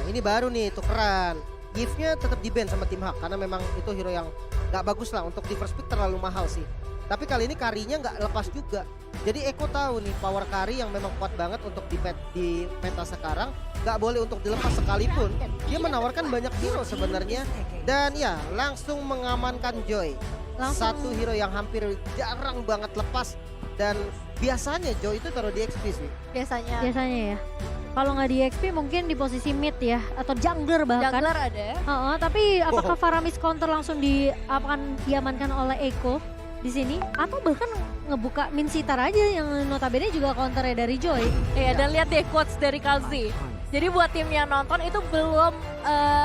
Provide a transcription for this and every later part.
ini baru nih tukeran. Gift-nya tetap di-ban sama tim Hak karena memang itu hero yang gak bagus lah untuk di first pick terlalu mahal sih. Tapi kali ini carry-nya gak lepas juga. Jadi Eko tahu nih power carry yang memang kuat banget untuk di meta sekarang. Gak boleh untuk dilepas sekalipun. Dia menawarkan banyak hero sebenarnya. Dan ya langsung mengamankan Joy. Satu hero yang hampir jarang banget lepas. Dan biasanya Joy itu taruh di XP sih. Biasanya Biasanya ya. Kalau nggak di XP mungkin di posisi mid ya atau jungler bahkan. jungler ada. Tapi apakah Faramis counter langsung akan diamankan oleh Eko di sini atau bahkan ngebuka Min Sitar aja yang notabene juga counternya dari Joy. Iya, dan lihat deh quotes dari Kalzi. Jadi buat tim yang nonton itu belum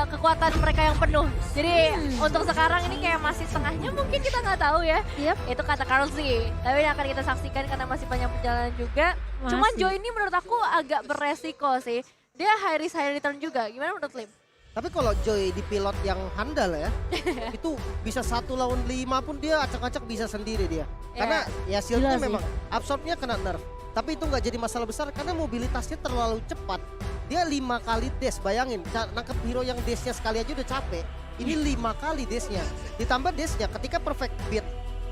kekuatan mereka yang penuh. Jadi untuk sekarang ini kayak masih setengahnya mungkin kita nggak tahu ya. Yep. Itu kata Kalzi. Tapi yang akan kita saksikan karena masih banyak perjalanan juga. Cuman Masih. Joy ini menurut aku agak beresiko sih. Dia high risk high return juga. Gimana menurut Lim? Tapi kalau Joy di pilot yang handal ya, itu bisa 1 lawan 5 pun dia acak-acak bisa sendiri dia. Karena ya shieldnya Gila sih. memang absorbnya kena nerf. Tapi itu nggak jadi masalah besar karena mobilitasnya terlalu cepat. Dia 5 kali dash, bayangin nangkep hero yang dashnya sekali aja udah capek. Ini 5 kali dashnya, ditambah dashnya ketika perfect beat.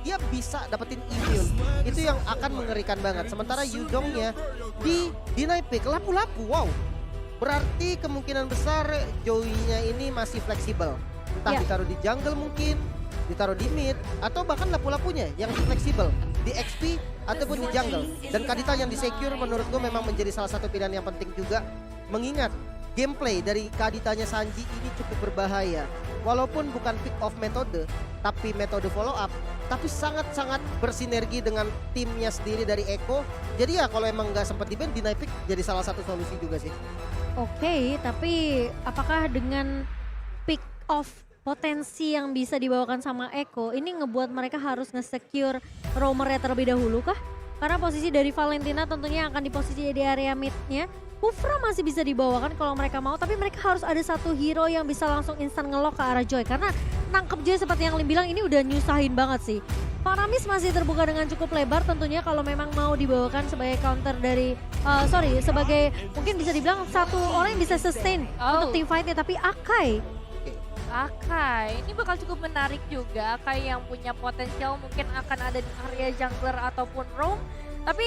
Dia bisa dapetin immune, itu yang akan mengerikan banget. Sementara Yuzongnya di deny pick, lapu-lapu, wow. Berarti kemungkinan besar Joey-nya ini masih fleksibel. Entah Ya. ditaruh di jungle mungkin, ditaruh di mid, atau bahkan lapu-lapunya yang fleksibel. Di XP ataupun di jungle. Dan Kadita yang di secure menurut gue memang menjadi salah satu pilihan yang penting juga. Mengingat gameplay dari Kaditanya Sanji ini cukup berbahaya. Walaupun bukan pick off metode, tapi metode follow up. Tapi sangat-sangat bersinergi dengan timnya sendiri dari Eko. Jadi ya kalau emang nggak sempat di-ban, deny pick jadi salah satu solusi juga sih. Oke, tapi apakah dengan pick off potensi yang bisa dibawakan sama Eko ini ngebuat mereka harus nge-secure roamernya terlebih dahulu kah? Karena posisi dari Valentina tentunya akan di posisi di area mid-nya. Kufra masih bisa dibawakan kalau mereka mau, tapi mereka harus ada satu hero yang bisa langsung instan ngelock ke arah Joy. Karena nangkep Joy seperti yang Lim bilang ini udah nyusahin banget sih. Paramis masih terbuka dengan cukup lebar tentunya kalau memang mau dibawakan sebagai counter dari, sebagai mungkin bisa dibilang satu orang yang bisa sustain untuk team fight-nya. Tapi Akai, Akai, ini bakal cukup menarik juga. Akai yang punya potensial mungkin akan ada di area jungler ataupun roam. Tapi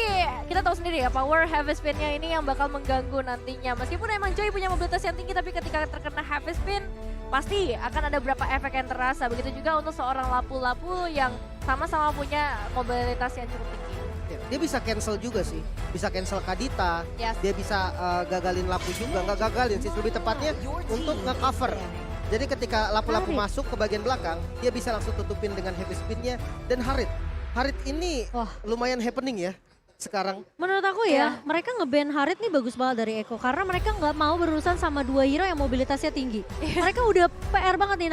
kita tahu sendiri ya, power heavy spin-nya ini yang bakal mengganggu nantinya. Meskipun emang Joy punya mobilitas yang tinggi, tapi ketika terkena heavy spin, pasti akan ada beberapa efek yang terasa. Begitu juga untuk seorang lapu-lapu yang sama-sama punya mobilitas yang cukup tinggi. Ya, dia bisa cancel juga sih, bisa cancel Kadita, Yes. dia bisa gagalin lapu juga, nggak gagalin sih, lebih tepatnya untuk nge-cover. Jadi ketika lapu-lapu Harit. masuk ke bagian belakang, dia bisa langsung tutupin dengan heavy spin-nya. Dan Harit ini Wah. lumayan happening ya sekarang. menurut aku ya mereka nge-ban Harit nih bagus banget dari Eko. Karena mereka nggak mau berurusan sama dua hero yang mobilitasnya tinggi. Mereka udah PR banget nih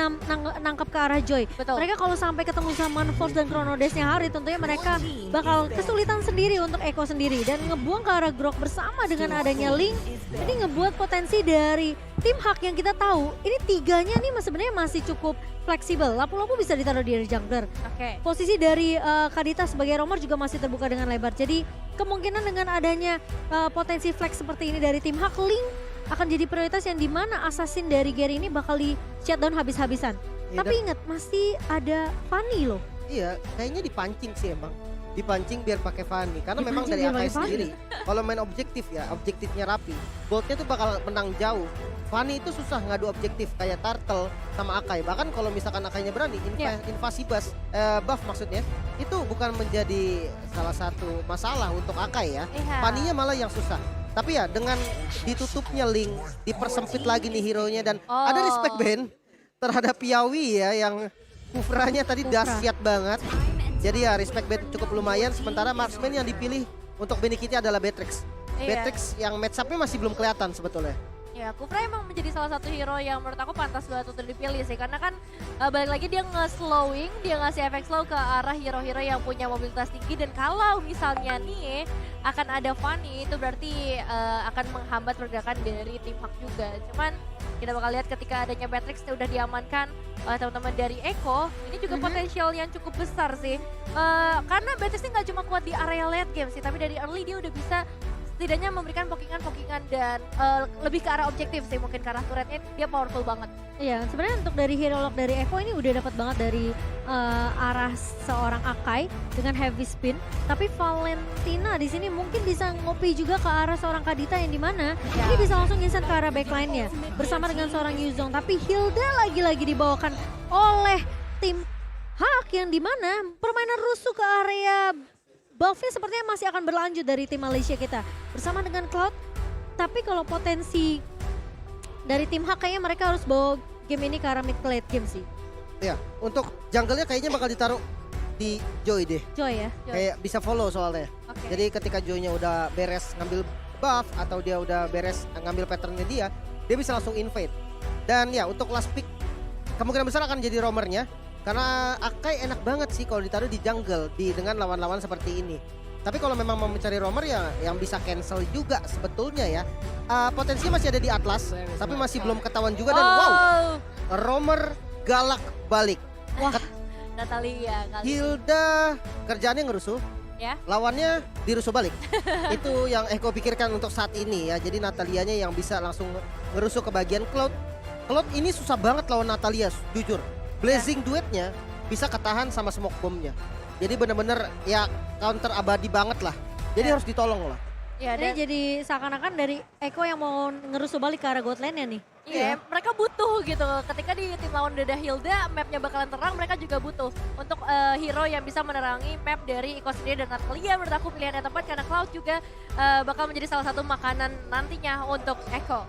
nangkep ke arah Joy. Betul. Mereka kalau sampai ketemu sama Force dan Chrono Dash-nya Harit tentunya mereka bakal kesulitan sendiri untuk Eko sendiri. Dan ngebuang ke arah Grok bersama dengan adanya Link. Ini ngebuat potensi dari tim Hak yang kita tahu. Ini tiganya nih sebenarnya masih cukup fleksibel. Lapu-lapu bisa ditaruh di area jungler. Oke. Posisi dari Kadita sebagai roamer juga masih terbuka dengan lebar. Jadi kemungkinan dengan adanya potensi flex seperti ini dari tim Hak, Link akan jadi prioritas yang dimana assassin dari Gary ini bakal di shutdown habis-habisan. Iya, Tapi ingat masih ada Fanny loh. Iya, kayaknya dipancing sih emang. Dipancing biar pakai Fanny karena memang Dipancing dari biar Akai pakai Fanny. sendiri. Kalau main objektif ya, objektifnya rapi. Goldnya tuh bakal menang jauh. Fanny itu susah ngadu objektif kayak Turtle sama Akai. Bahkan kalau misalkan Akainya berani invasi buff maksudnya, itu bukan menjadi salah satu masalah untuk Akai ya. Iya. Fanny-nya malah yang susah. Tapi ya dengan ditutupnya Link, dipersempit lagi nih hero-nya dan ada respect ban terhadap Piawi ya yang Kufranya tadi Kufra. dahsyat banget. Jadi ya respect ban cukup lumayan. Sementara marksman yang dipilih untuk Benikitnya adalah Beatrix. Iya. Beatrix yang match up-nya masih belum kelihatan sebetulnya. Ya, Kufra emang menjadi salah satu hero yang menurut aku pantas banget untuk dipilih sih. Karena kan balik lagi dia nge-slowing, dia ngasih efek slow ke arah hero-hero yang punya mobilitas tinggi. Dan kalau misalnya nih akan ada Fanny, itu berarti akan menghambat pergerakan dari tim Hak juga. Cuman kita bakal lihat ketika adanya Beatrix udah diamankan oleh teman-teman dari Eko, ini juga potensial yang cukup besar sih. Karena Beatrix ini nggak cuma kuat di area late game sih, tapi dari early dia udah bisa setidaknya memberikan pokingan-pokingan dan lebih ke arah objektif sih, mungkin ke arah turretnya dia powerful banget. Iya, sebenarnya untuk dari hero lock dari Echo ini udah dapat banget dari arah seorang Akai dengan heavy spin. Tapi Valentina di sini mungkin bisa ngopi juga ke arah seorang Kadita yang dimana Ya. ini bisa langsung insert ke arah backline-nya bersama dengan seorang Yuzong. Tapi Hilda lagi-lagi dibawakan oleh tim Hak yang dimana permainan rusuh ke area buff-nya sepertinya masih akan berlanjut dari tim Malaysia kita bersama dengan Cloud. Tapi kalau potensi dari tim Hak kayaknya mereka harus bawa game ini ke arah mid ke late game sih. Ya, untuk jungle-nya kayaknya bakal ditaruh di Joy deh. Joy ya. Joy. Kayak bisa follow soalnya. Oke. Jadi ketika Joy-nya udah beres ngambil buff atau dia udah beres ngambil patternnya dia bisa langsung invade. Dan ya untuk last pick kemungkinan besar akan jadi roamernya. Karena Akai enak banget sih kalau ditaruh di jungle dengan lawan-lawan seperti ini. Tapi kalau memang mau mencari roamer ya yang bisa cancel juga sebetulnya ya. Potensinya masih ada di Atlas, tapi masih belum ketahuan juga dan wow, roamer galak balik. Wah, Natalia kali ini. Hilda kerjaannya ngerusuh, Ya. lawannya dirusuh balik. Itu yang Eko pikirkan untuk saat ini ya. Jadi Natalianya yang bisa langsung ngerusuh ke bagian Cloud. Cloud ini susah banget lawan Natalia, jujur. Blazing duetnya bisa ketahan sama smoke bombnya. Jadi bener-bener ya counter abadi banget lah. Jadi Ya. harus ditolong lah. Ya, ini dan jadi seakan-akan dari Eko yang mau ngerusuh balik ke arah god lane-nya nih. iya, mereka butuh gitu. Ketika di tim lawan Dada Hilda, mapnya bakalan terang, mereka juga butuh untuk hero yang bisa menerangi map dari Iko sendiri dan Natalia. Menurut aku pilihan yang tepat karena Cloud juga bakal menjadi salah satu makanan nantinya untuk Eko.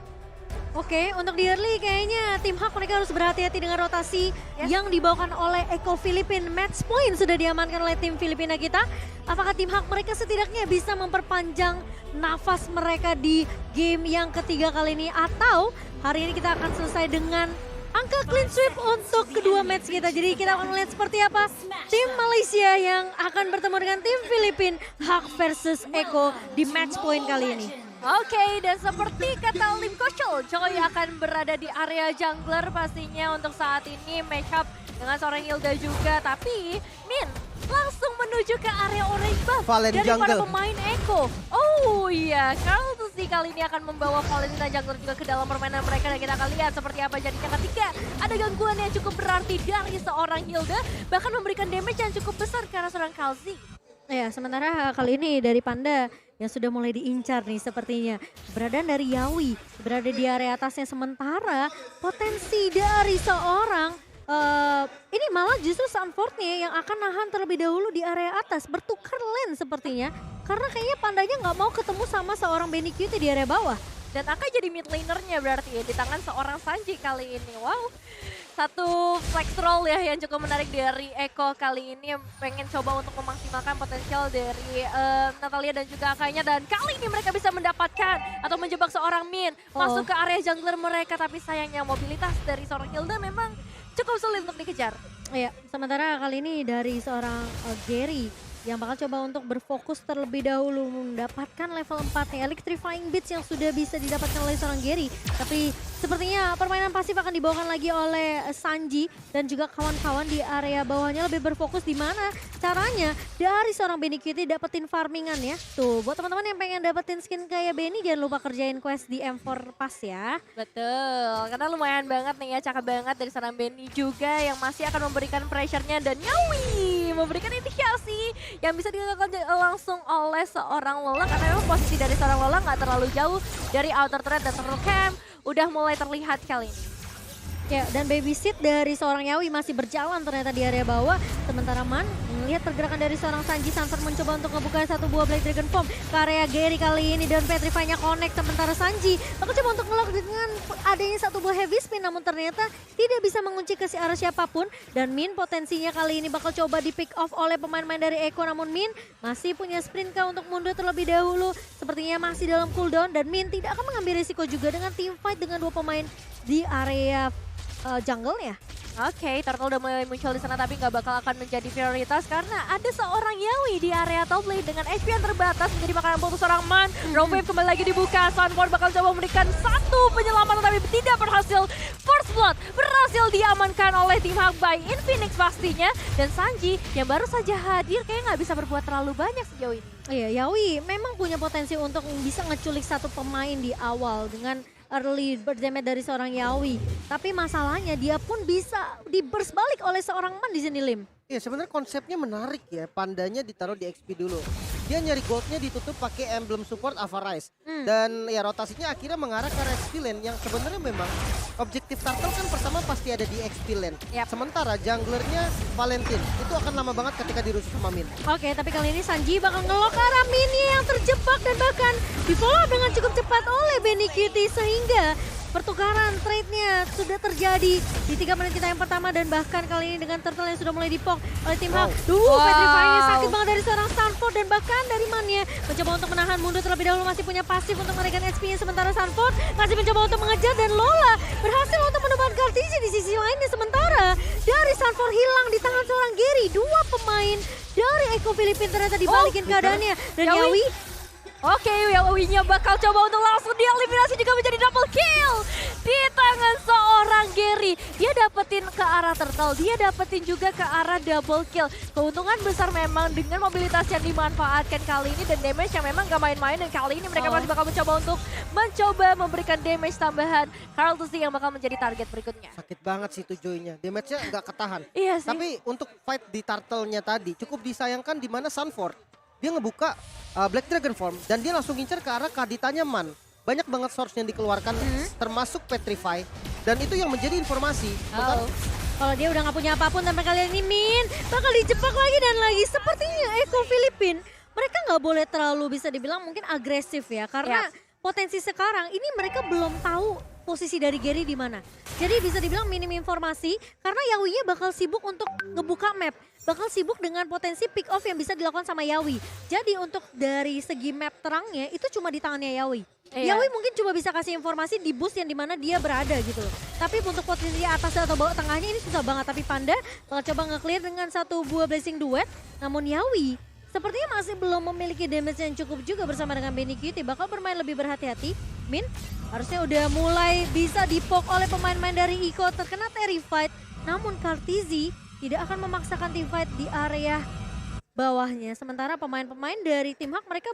Oke, untuk di early kayaknya tim Hak mereka harus berhati-hati dengan rotasi yang dibawakan oleh Eko Filipin. Match point sudah diamankan oleh tim Filipina kita. Apakah tim Hak mereka setidaknya bisa memperpanjang nafas mereka di game yang ketiga kali ini? Atau hari ini kita akan selesai dengan angka clean sweep untuk kedua match kita. Jadi kita akan melihat seperti apa tim Malaysia yang akan bertemu dengan tim Filipin Hak versus Eko di match point kali ini. Oke, dan seperti kata Lim Kochel, Joy akan berada di area jungler pastinya untuk saat ini match up dengan seorang Hilda juga. Tapi Min langsung menuju ke area orange buff Valen dari para jungle. pemain Eko. Oh iya, kalau sih kali ini akan membawa Valentina jungler juga ke dalam permainan mereka. Dan kita akan lihat seperti apa jadinya ketika ada gangguan yang cukup berarti dari seorang Hilda. Bahkan memberikan damage yang cukup besar ke arah seorang Kalzi. Ya, sementara kali ini dari Panda yang sudah mulai diincar nih sepertinya. Keberadaan dari Yawi berada di area atasnya, sementara potensi dari seorang ini malah justru Sanford-nya yang akan nahan terlebih dahulu di area atas, bertukar lane sepertinya. Karena kayaknya Pandanya nggak mau ketemu sama seorang Benny Cutie di area bawah. Dan Akai jadi mid lanernya berarti ya, di tangan seorang Sanji kali ini. Wow, satu flex roll ya yang cukup menarik dari Eko kali ini yang pengen coba untuk memaksimalkan potensial dari Natalia dan juga Akainya. Dan kali ini mereka bisa mendapatkan atau menjebak seorang Min masuk ke area jungler mereka. Tapi sayangnya mobilitas dari seorang Hilda memang cukup sulit untuk dikejar. Iya, sementara kali ini dari seorang Gary yang bakal coba untuk berfokus terlebih dahulu mendapatkan level 4 nih, Electrifying Beats yang sudah bisa didapatkan oleh seorang Gary. Tapi sepertinya permainan pasif akan dibawakan lagi oleh Sanji dan juga kawan-kawan di area bawahnya lebih berfokus di mana caranya dari seorang Benny Cutie dapetin farmingan ya. Tuh, buat teman-teman yang pengen dapetin skin kayak Benny jangan lupa kerjain quest di M4 Pass ya. Betul, karena lumayan banget nih ya, cakep banget dari seorang Benny juga yang masih akan memberikan pressure-nya. Dan Yawi memberikan inisiasi yang bisa dilakukan langsung oleh seorang Lola. Karena memang posisi dari seorang Lola nggak terlalu jauh dari outer turret dan turtle camp. Udah mulai terlihat kali ini. Ya, dan babysit dari seorang Yawi masih berjalan ternyata di area bawah. Sementara Man melihat pergerakan dari seorang Sanji. Sanford mencoba untuk membuka satu buah Black Dragon Form ke area Gary kali ini. Dan Petrify-nya connect, sementara Sanji bakal coba untuk ngelok dengan adanya satu buah heavy spin. Namun ternyata tidak bisa mengunci ke arah siapapun. Dan Min potensinya kali ini bakal coba di pick off oleh pemain-pemain dari Eko. Namun Min masih punya sprint kah untuk mundur terlebih dahulu. Sepertinya masih dalam cooldown. Dan Min tidak akan mengambil risiko juga dengan team fight dengan dua pemain di area jungle-nya. Oke, Turtle udah mulai muncul di sana tapi nggak bakal akan menjadi prioritas karena ada seorang Yawi di area top lane dengan HP yang terbatas menjadi makanan untuk seorang Man. Roam wave kembali lagi dibuka, Sanford bakal coba memberikan satu penyelamatan tapi tidak berhasil. First blood berhasil diamankan oleh tim Hak by Infinix pastinya. Dan Sanji yang baru saja hadir kayaknya nggak bisa berbuat terlalu banyak sejauh ini. Iya, Yawi memang punya potensi untuk bisa ngeculik satu pemain di awal dengan early bird damage dari seorang Yawi. Tapi masalahnya dia pun bisa di-burst balik oleh seorang Man di sini, Lim. Iya sebenarnya konsepnya menarik ya, pandanya ditaruh di XP dulu. Dia nyari goldnya ditutup pakai emblem support Avarice. Dan ya rotasinya akhirnya mengarah ke XP lane yang sebenarnya memang objektif turtle kan pertama pasti ada di XP lane. Yap. Sementara junglernya Valentine itu akan lama banget ketika dirusuh sama Min. Oke, tapi kali ini Sanji bakal ngelok ke arah Mini yang terjebak dan bahkan di-follow up dengan cukup cepat oleh Benny Kitty sehingga pertukaran trade-nya sudah terjadi di 3 menit kita yang pertama dan bahkan kali ini dengan turtle yang sudah mulai dipok oleh tim Hawk. Petrify-nya sakit banget dari seorang Sanford dan bahkan dari Mania mencoba untuk menahan mundur terlebih dahulu, masih punya pasif untuk menaikkan HP-nya, sementara Sanford masih mencoba untuk mengejar dan Lola berhasil untuk menemukan Kartiji di sisi lainnya, sementara dari Sanford hilang di tangan seorang Gary. Dua pemain dari Eko Filipin ternyata dibalikin keadaannya dan Yawi. Yawi. Oke, Yawi-nya bakal coba untuk langsung dieliminasi juga menjadi double kill di tangan seorang Gary. Dia dapetin ke arah turtle, dia dapetin juga ke arah double kill. Keuntungan besar memang dengan mobilitas yang dimanfaatkan kali ini dan damage yang memang gak main-main, dan kali ini mereka masih bakal mencoba memberikan damage tambahan. Karltusi yang bakal menjadi target berikutnya. Sakit banget sih itu Joy-nya, damage-nya nggak ketahan. Iya sih. Tapi untuk fight di turtle-nya tadi cukup disayangkan di mana Sanford dia ngebuka Black Dragon Form dan dia langsung ngincer ke arah Kaditanya Man. Banyak banget source yang dikeluarkan termasuk Petrify dan itu yang menjadi informasi. Kalau dia udah nggak punya apapun sampai kali ini Min bakal dijebak lagi dan lagi. Sepertinya Eko Filipin mereka nggak boleh terlalu bisa dibilang mungkin agresif ya, karena potensi sekarang ini mereka belum tahu posisi dari Gary di mana. Jadi bisa dibilang minim informasi karena Yawi-nya bakal sibuk untuk ngebuka map. Bakal sibuk dengan potensi pick off yang bisa dilakukan sama Yawi. Jadi untuk dari segi map terangnya itu cuma di tangannya Yawi. Yawi mungkin cuma bisa kasih informasi di boost yang dimana dia berada gitu. Tapi untuk posisi atas atau bawah tengahnya ini susah banget. Tapi Panda bakal coba nge-clear dengan satu buah blessing duet. Namun Yawi sepertinya masih belum memiliki damage yang cukup juga bersama dengan Benny Kitty. Bakal bermain lebih berhati-hati. Min harusnya udah mulai bisa dipok oleh pemain-pemain dari Iko, terkena Terrified. Namun Kartizi tidak akan memaksakan team fight di area bawahnya. Sementara pemain-pemain dari tim Hawk mereka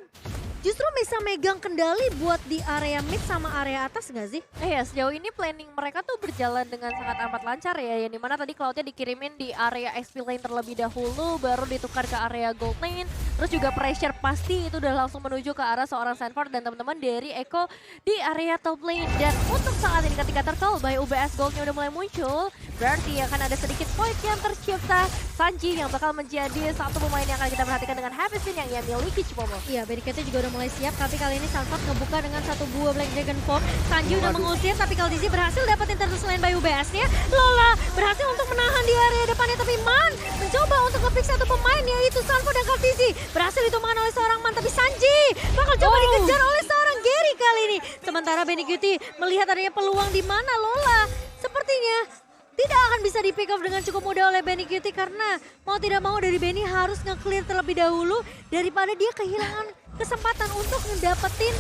justru bisa megang kendali buat di area mid sama area atas nggak sih? Iya, sejauh ini planning mereka tuh berjalan dengan sangat amat lancar ya. Yang dimana tadi Cloud-nya dikirimin di area XP lane terlebih dahulu, baru ditukar ke area gold lane. Terus juga pressure pasti itu udah langsung menuju ke arah seorang Sanford dan teman-teman dari Eko di area top lane. Dan untuk saat ini ketika Turtle by UBS Gold-nya udah mulai muncul, berarti akan ada sedikit point yang tercipta. Sanji yang bakal menjadi satu pemain yang akan kita perhatikan dengan happy scene yang ia miliki Cipomo. Iya, Berikutnya juga udah mulai siap, tapi kali ini Sanford ngebuka dengan satu buah Black Dragon Form. Sanji udah mengusir, tapi Kaldizi berhasil dapetin turtle selain by UBS-nya. Lola berhasil untuk menahan di area depannya, tapi Man mencoba untuk nge-pick satu pemain yaitu Sanford dan Kaldizi. Berhasil ditumbangkan oleh seorang Man, tapi Sanji bakal coba dikejar oleh seorang Gary kali ini. Sementara Benny Kitty melihat adanya peluang di mana Lola sepertinya tidak akan bisa di pick off dengan cukup mudah oleh Benny Kitty karena mau tidak mau dari Benny harus nge-clear terlebih dahulu daripada dia kehilangan kesempatan untuk ngedapetin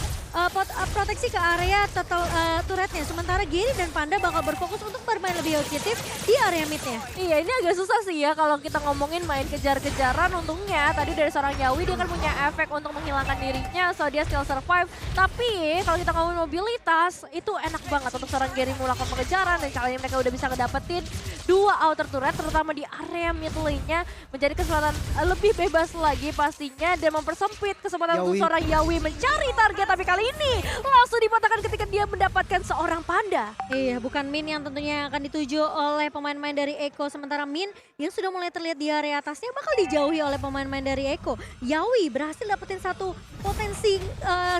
proteksi ke area turretnya. Sementara Gary dan Panda bakal berfokus untuk bermain lebih objektif di area midnya. Iya, ini agak susah sih ya kalau kita ngomongin main kejar-kejaran. Untungnya tadi dari seorang Yawi dia kan punya efek untuk menghilangkan dirinya, so dia still survive. Tapi kalau kita ngomongin mobilitas, itu enak banget untuk seorang Gary melakukan pengejaran dan kali ini mereka udah bisa ngedapetin dua outer turret terutama di area mid lane-nya, menjadi kesempatan lebih bebas lagi pastinya dan mempersempit kesempatan untuk seorang Yawi mencari target. Tapi kali ini langsung dipatahkan ketika dia mendapatkan seorang Panda. Iya, bukan Min yang tentunya akan dituju oleh pemain-pemain dari Eko. Sementara Min yang sudah mulai terlihat di area atasnya bakal dijauhi oleh pemain-pemain dari Eko. Yawi berhasil dapetin satu potensi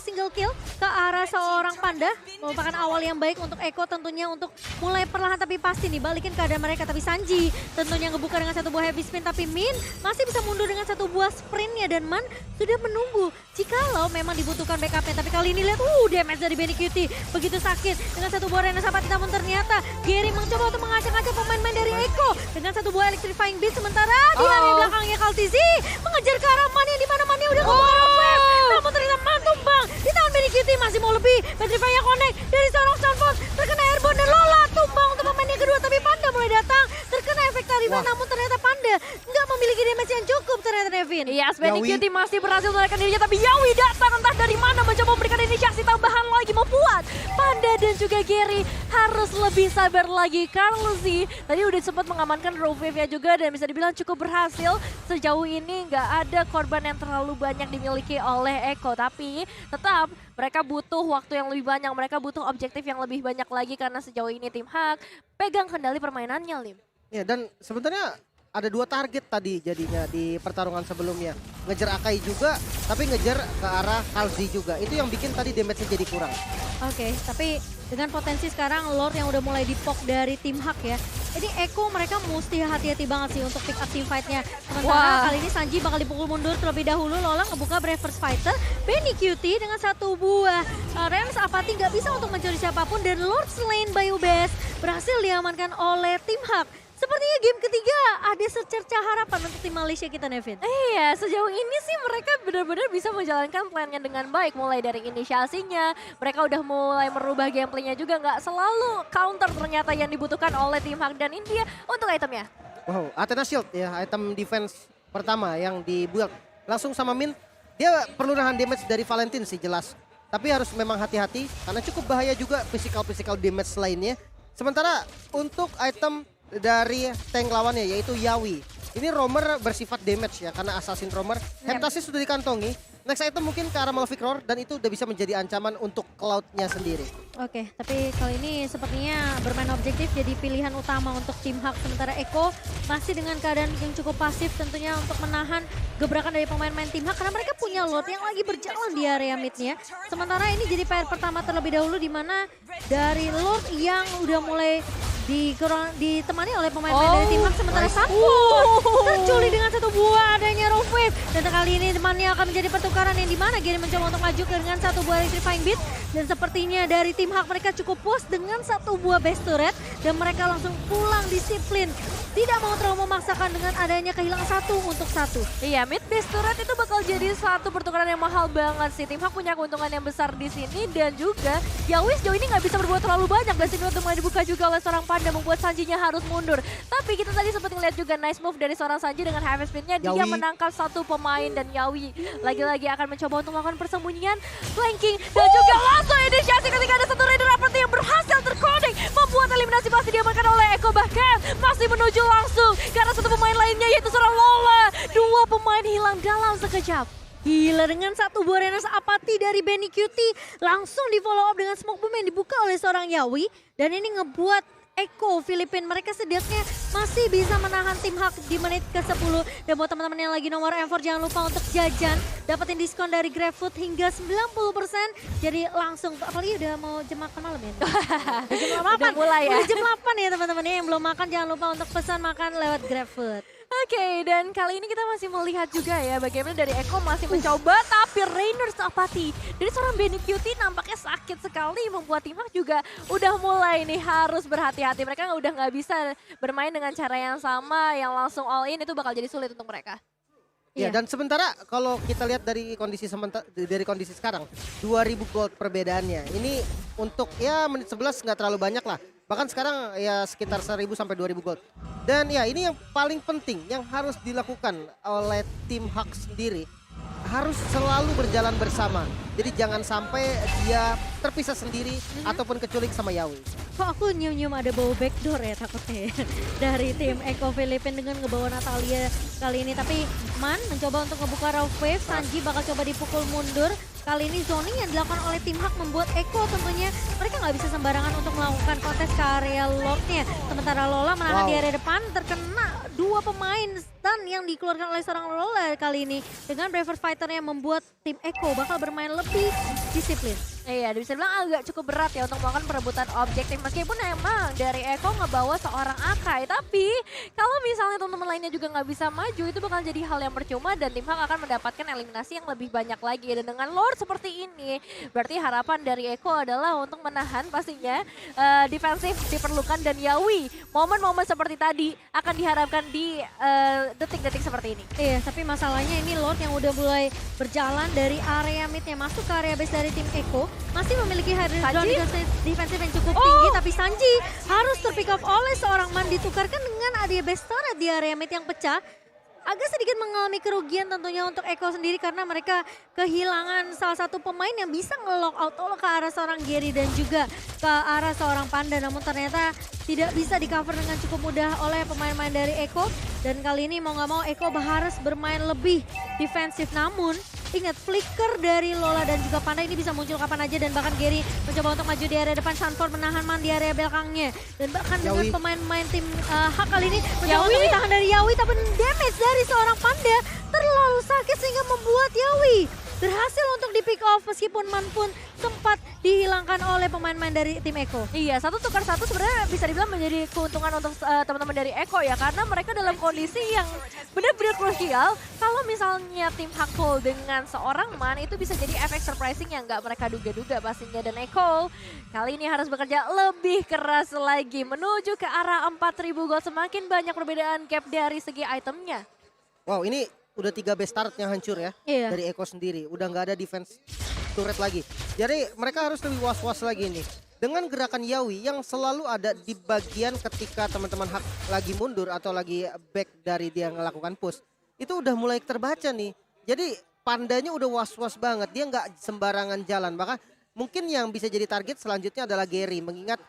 single kill ke arah seorang Panda. Merupakan awal yang baik untuk Eko tentunya untuk mulai perlahan tapi pasti nih balikin keadaan mereka. Tapi Sanji tentunya ngebuka dengan satu buah heavy spin, tapi Min masih bisa mundur dengan satu buah sprintnya dan Man sudah menunggu jikalau memang dibutuhkan backupnya. Tapi kali ini lihat damage dari Benny Kitty begitu sakit dengan satu buah Rena Sapati, namun ternyata Gary mencoba untuk mengacak-acak pemain-pemain dari Eko dengan satu buah electrifying beast. Sementara di area belakangnya Kaltizi mengejar ke arah Man yang dimana Man-nya udah ngebawa wave, namun ternyata Man tumbang di tangan Benny Kitty. Masih mau lebih, Petrify-nya connect dari seorang Sanford, terkena airborne dan Lola tumbang untuk pemain yang kedua. Tapi Panda mulai datang terkena efek Tarifan, namun ternyata Panda nggak memiliki damage yang cukup ternyata Devin. Yes, Benny Yawi. Cutie masih berhasil menaikkan dirinya, tapi Yawi datang entah dari mana mencoba memberikan inisiasi tambahan lagi, membuat Panda dan juga Gary harus lebih sabar lagi. Carlzy tadi udah sempat mengamankan Rogue Wave-nya juga dan bisa dibilang cukup berhasil. Sejauh ini nggak ada korban yang terlalu banyak dimiliki oleh Eko, tapi tetap mereka butuh waktu yang lebih banyak, mereka butuh objektif yang lebih banyak lagi karena sejauh ini tim Hak pegang kendali permainannya, Lim. Ya, dan sebenarnya ada 2 target tadi jadinya di pertarungan sebelumnya. Ngejar Akai juga, tapi ngejar ke arah Halsey juga. Itu yang bikin tadi damage-nya jadi kurang. Oke, tapi dengan potensi sekarang Lord yang udah mulai dipok dari tim Hak ya. Ini Eko mereka mesti hati-hati banget sih untuk pick up team fight-nya. Sementara Wah. kali ini Sanji bakal dipukul mundur terlebih dahulu. Lola ngebuka Brave First Fighter. Benny Cutie dengan 1 buah Rams Apathy nggak bisa untuk mencuri siapapun. Dan Lord Slain by Ubes berhasil diamankan oleh tim Hak. Sepertinya game ketiga ada secerca harapan untuk tim Malaysia kita, Nevin. Iya, sejauh ini sih mereka benar-benar bisa menjalankan plannya dengan baik. Mulai dari inisiasinya, mereka udah mulai merubah gameplaynya juga. Nggak selalu counter ternyata yang dibutuhkan oleh tim Hak dan India untuk itemnya. Wow, Athena Shield ya, item defense pertama yang dibuild. Langsung sama Min, dia perlu nahan damage dari Valentine sih jelas. Tapi harus memang hati-hati karena cukup bahaya juga physical damage lainnya. Sementara untuk item dari tank lawannya yaitu Yawi. Ini roamer bersifat damage ya karena assassin roamer. Heptasis sudah dikantongi. Next item mungkin ke arah Malefic Roar dan itu udah bisa menjadi ancaman untuk Cloud-nya sendiri. Oke, tapi kali ini sepertinya bermain objektif jadi pilihan utama untuk tim Hak. Sementara Eko masih dengan keadaan yang cukup pasif tentunya untuk menahan gebrakan dari pemain-pemain tim Hak. Karena mereka punya Lord yang lagi berjalan di area mid-nya. Sementara ini jadi PR pertama terlebih dahulu di mana dari Lord yang udah mulai ditemani oleh pemain-pemain dari tim Hak. Sementara nice. Sampo terculik dengan 1 buah adanya Rogue Wave. Dan kali ini temannya akan menjadi pertukaran yang dimana Gary mencoba untuk maju dengan 1 buah Electrifying Beat. Dan sepertinya dari tim Hak mereka cukup puas dengan 1 buah Best Turret. Dan mereka langsung pulang disiplin. Tidak mau terlalu memaksakan dengan adanya kehilangan 1 untuk 1. Iya, mid base turret itu bakal jadi satu pertukaran yang mahal banget sih. Tim Hak punya keuntungan yang besar di sini dan juga Yawi sejauh ini nggak bisa berbuat terlalu banyak. Dan sini untuk mulai dibuka juga oleh seorang Panda membuat Sanjinya harus mundur. Tapi kita tadi sempat ngeliat juga nice move dari seorang Sanji dengan heavy spin-nya. Dia Yawi. menangkap 1 pemain dan Yawi lagi-lagi akan mencoba untuk melakukan persembunyian, flanking dan juga langsung inisiasi ketika ada 1 Raider Apathy yang berhasil tercoding membuat eliminasi pasti diamankan oleh Eko, bahkan masih menuju langsung karena 1 pemain lainnya yaitu seorang Lola. 2 pemain hilang dalam sekejap. Gila, dengan 1 buah Renas Apathy dari Benny Cutie langsung di follow up dengan smoke bomb yang dibuka oleh seorang Yawi. Dan ini ngebuat Eko Filipin mereka setidaknya masih bisa menahan tim Hak di menit ke-10. Dan buat teman-teman yang lagi nomor M4 jangan lupa untuk jajan. Dapetin diskon dari GrabFood hingga 90%. Jadi langsung, apalagi udah mau jam makan malam ya. Udah jam 8. Udah mulai ya. Udah jam 8 ya teman-teman yang belum makan jangan lupa untuk pesan makan lewat GrabFood. Oke, dan kali ini kita masih melihat juga ya bagaimana dari Eko masih mencoba, tapi Rainers Apathy dari seorang Benny Cutie nampaknya sakit sekali, membuat tim Hak juga udah mulai nih harus berhati-hati. Mereka udah nggak bisa bermain dengan cara yang sama, yang langsung all in itu bakal jadi sulit untuk mereka. Ya, Iya. dan sementara kalau kita lihat dari kondisi sekarang 2000 gold perbedaannya. Ini untuk ya menit 11 nggak terlalu banyak lah. Bahkan sekarang ya sekitar 1000 sampai 2000 gold. Dan ya ini yang paling penting yang harus dilakukan oleh tim Hak sendiri. Harus selalu berjalan bersama. Jadi jangan sampai dia terpisah sendiri ataupun keculik sama Yawi. Kok aku nyium-nyium ada bau backdoor ya takutnya ya. Dari tim Eko Filipin dengan ngebawa Natalia kali ini. Tapi Man mencoba untuk ngebuka Rough Wave, Sanji bakal coba dipukul mundur. Kali ini zoning yang dilakukan oleh tim Hak membuat Eko tentunya mereka nggak bisa sembarangan untuk melakukan kontes ke area Lordnya. Sementara Lola menahan di area depan terkena 2 pemain stun yang dikeluarkan oleh seorang Lola kali ini. Dengan Braver Fighter yang membuat tim Eko bakal bermain lebih disiplin. Iya, bisa bilang agak cukup berat ya untuk melakukan perebutan objektif. Meskipun emang dari Eko ngebawa seorang Akai. Tapi kalau misalnya teman-teman lainnya juga nggak bisa maju, itu bakal jadi hal yang percuma dan tim Hak akan mendapatkan eliminasi yang lebih banyak lagi. Dan dengan Lord seperti ini, berarti harapan dari Eko adalah untuk menahan pastinya defensif diperlukan dan Yawi. Momen-momen seperti tadi akan diharapkan di detik-detik seperti ini. Iya, tapi masalahnya ini Lord yang udah mulai berjalan dari area midnya masuk ke area base dari tim Eko. Masih memiliki high ground defensif yang cukup tinggi, tapi Sanji harus terpick up oleh seorang Man ditukarkan dengan area base turret di area mid yang pecah. agak sedikit mengalami kerugian tentunya untuk Eko sendiri karena mereka kehilangan salah satu pemain yang bisa nge-lock out ke arah seorang Gary dan juga ke arah seorang Panda. Namun ternyata tidak bisa di-cover dengan cukup mudah oleh pemain-pemain dari Eko. Dan kali ini mau nggak mau Eko harus bermain lebih defensif. Namun ingat flicker dari Lola dan juga Panda ini bisa muncul kapan aja dan bahkan Gary mencoba untuk maju di area depan. Sanford menahan Man di area belakangnya dan bahkan dengan Yawi. pemain-pemain tim Hak kali ini mencoba untuk ditahan dari Yawi tapi damage dari seorang Panda terlalu sakit sehingga membuat Yawi berhasil untuk di pick off meskipun Man pun sempat dihilangkan oleh pemain-pemain dari tim Eko. Iya, 1 tukar 1 sebenarnya bisa dibilang menjadi keuntungan untuk teman-teman dari Eko ya, karena mereka dalam kondisi yang benar-benar krusial. Kalau misalnya tim Hakul dengan seorang Man itu bisa jadi efek surprising yang nggak mereka duga-duga pastinya. Dan Eko kali ini harus bekerja lebih keras lagi menuju ke arah 4.000 gold. Semakin banyak perbedaan gap dari segi itemnya. Wow, ini udah 3 base turret yang hancur ya Iya. dari Eko sendiri. Udah nggak ada defense turret lagi. Jadi mereka harus lebih was-was lagi nih. Dengan gerakan Yawi yang selalu ada di bagian ketika teman-teman Hak lagi mundur atau lagi back dari dia melakukan push. Itu udah mulai terbaca nih. Jadi Pandanya udah was-was banget. Dia nggak sembarangan jalan. Bahkan mungkin yang bisa jadi target selanjutnya adalah Gary. Mengingat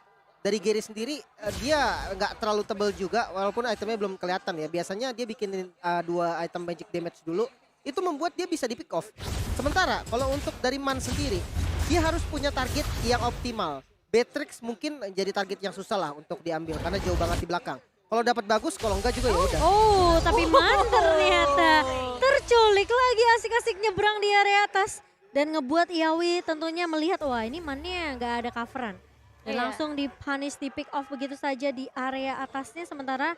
dari Gary sendiri dia nggak terlalu tebal juga walaupun itemnya belum kelihatan ya. Biasanya dia bikinin 2 item magic damage dulu. Itu membuat dia bisa di pick off. Sementara kalau untuk dari Man sendiri dia harus punya target yang optimal. Beatrix mungkin jadi target yang susah lah untuk diambil karena jauh banget di belakang. Kalau dapat bagus, kalau enggak juga ya udah. Oh, tapi Man ternyata terculik lagi asik-asik nyebrang di area atas dan ngebuat Yawi tentunya melihat wah ini Man-nya nggak ada coveran. Dan Iya. langsung di-punish, di pick off begitu saja di area atasnya. Sementara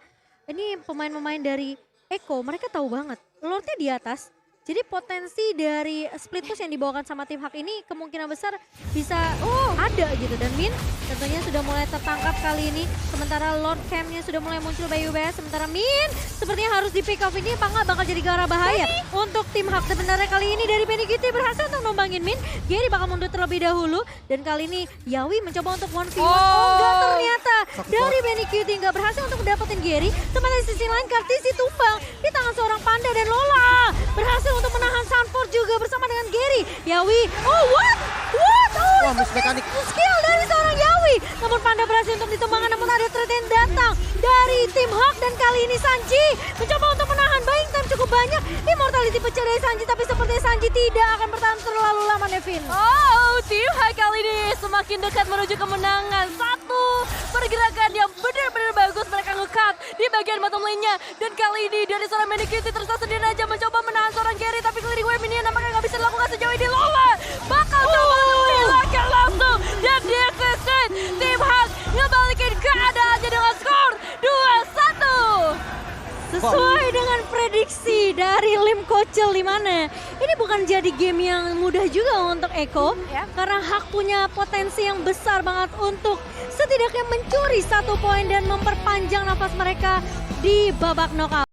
ini pemain-pemain dari Eko mereka tahu banget Lordnya di atas. Jadi potensi dari split push yang dibawakan sama tim Hak ini kemungkinan besar bisa ada gitu. Dan Min tentunya sudah mulai tertangkap kali ini. Sementara Lord Camp-nya sudah mulai muncul by UBS. Sementara Min sepertinya harus di pick off ini apa nggak bakal jadi gara bahaya untuk tim Hak. Sebenarnya kali ini dari Benny Kitty berhasil untuk numbangin Min. Gary bakal mundur terlebih dahulu. Dan kali ini Yawi mencoba untuk 1v1. Enggak ternyata dari Benny Kitty nggak berhasil untuk mendapatkan Gary. Sementara di sisi lain Kartisi tumbang di tangan seorang Panda dan Lola berhasil untuk menahan Sanford juga bersama dengan Gary. Yawi, what? Wah, miss mekanik. Skill dari seorang Yawi. Namun Panda berhasil untuk ditumbangkan, namun ada threat yang datang dari tim Hak. Dan kali ini Sanji mencoba untuk menahan, buying time cukup banyak. Immortality pecah dari Sanji, tapi sepertinya Sanji tidak akan bertahan terlalu lama, Nevin. Oh, tim Hak kali ini semakin dekat menuju kemenangan. Satu pergerakan yang benar-benar bagus mereka nge-cut di bagian bottom lane-nya. Dan kali ini dari seorang Medikiti terus sendiri aja mencoba menahan seorang Gary. Tapi clearing wave ini nampaknya nggak bisa dilakukan sejauh ini. Lola bakal coba untuk menghilangkan langsung. Dan dia keset. Tim Hak ngebalikin keadaannya dengan skor 2-1. Sesuai dengan prediksi dari Lim Kocel di mana ini bukan jadi game yang mudah juga untuk Eko Ya. karena Hak punya potensi yang besar banget untuk setidaknya mencuri 1 poin dan memperpanjang nafas mereka di babak knockout.